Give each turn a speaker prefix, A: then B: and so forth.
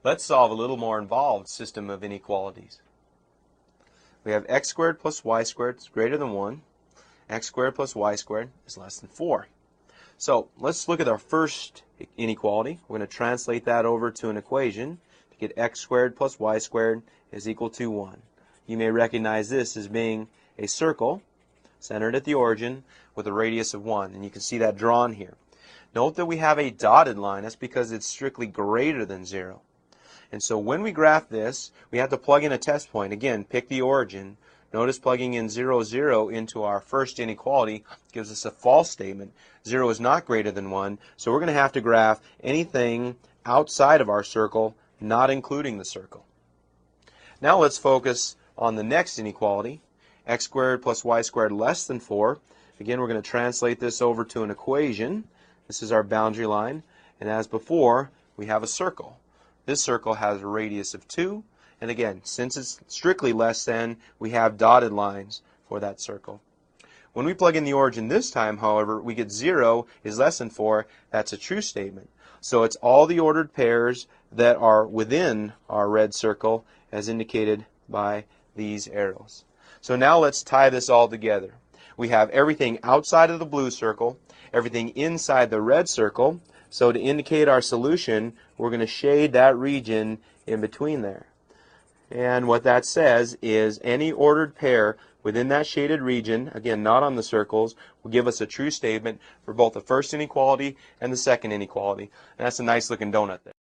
A: Let's solve a little more involved system of inequalities. We have x squared plus y squared is greater than 1. X squared plus y squared is less than 4. So let's look at our first inequality. We're going to translate that over to an equation to get x squared plus y squared is equal to 1. You may recognize this as being a circle centered at the origin with a radius of 1, and you can see that drawn here. Note that we have a dotted line. That's because it's strictly greater than 0. And so when we graph this, we have to plug in a test point. Again, pick the origin. Notice plugging in 0, 0 into our first inequality gives us a false statement. 0 is not greater than 1, so we're going to have to graph anything outside of our circle, not including the circle. Now let's focus on the next inequality, x squared plus y squared less than 4. Again, we're going to translate this over to an equation. This is our boundary line, and as before, we have a circle. This circle has a radius of 2, and again, since it's strictly less than, we have dotted lines for that circle. When we plug in the origin this time, however, we get 0 is less than 4. That's a true statement. So it's all the ordered pairs that are within our red circle as indicated by these arrows. So now let's tie this all together. We have everything outside of the blue circle, everything inside the red circle. So to indicate our solution, we're going to shade that region in between there. And what that says is any ordered pair within that shaded region, again not on the circles, will give us a true statement for both the first inequality and the second inequality. And that's a nice looking donut there.